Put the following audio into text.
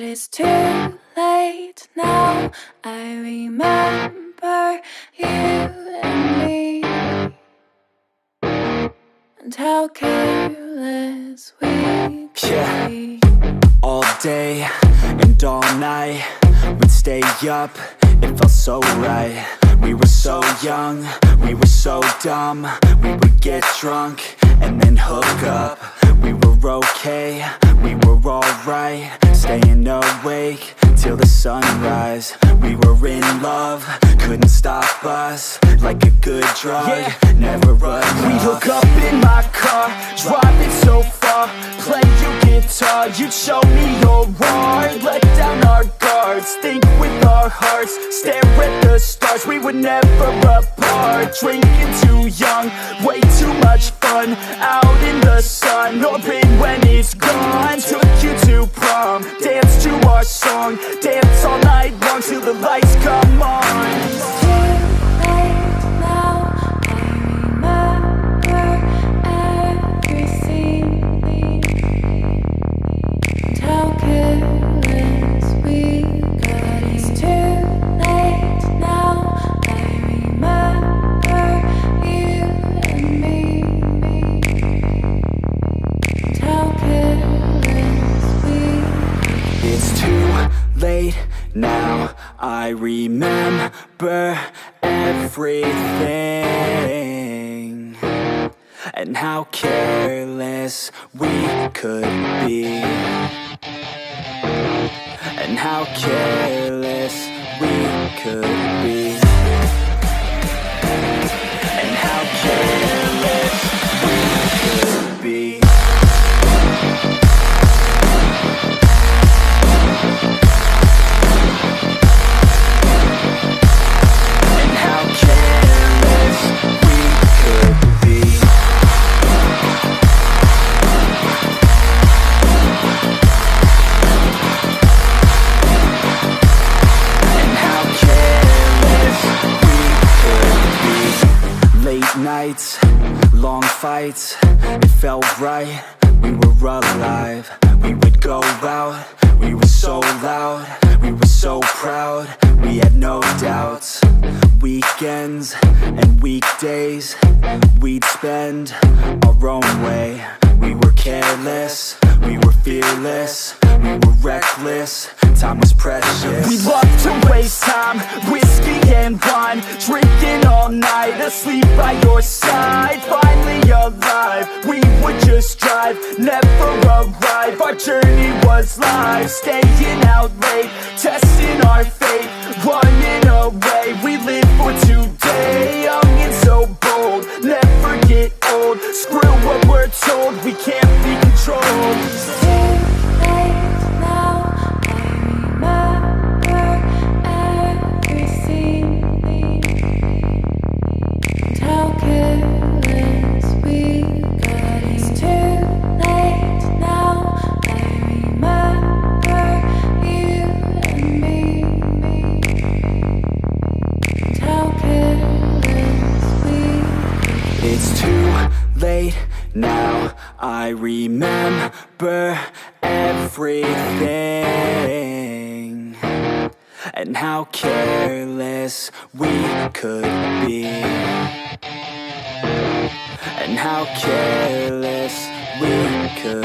it's too late now. I remember you and me, and how careless we could be. All day and all night, we'd stay up, it felt so right. We were so young, we were so dumb. We would get drunk and then hook up. We were okay, we were alright, staying awake till the sunrise. We were in love, couldn't stop us, like a good drug, never enough. We'd hook up in my car, driving so far, play you guitar, you'd show me your art, let down our guards, think with our hearts, stare at the stars. We were never apart, drinking too young, way too much fun, out in the sun, orbit when it's gone. Took you to prom, dance to our song, dance all night long till the lights come on. It's too late now. I remember everything, and how careless we got. It's too late now. I remember you and me, and how careless we got. It's too late now, I remember everything, and how careless we could be, and how careless we could be, and how careless we could be. Nights, long fights, it felt right, we were alive. We would go out, we were so loud, we were so proud, we had no doubts. Weekends and weekdays, we'd spend our own way. We were careless, we were fearless, we were reckless, time was precious. We loved to waste time, whiskey and wine, drinking all night, asleep by your side. Finally alive, we would just drive, never arrive. Our journey was live, staying out late, testing our fate, running away. We live for today, young and so bold, never get old. Screw what we're told, we can't be controlled. It's too late now. I remember everything, and how careless we got. It's too late now. I remember you and me, and how careless we got. It's too late now, I remember everything, and how careless we could be, and how careless we could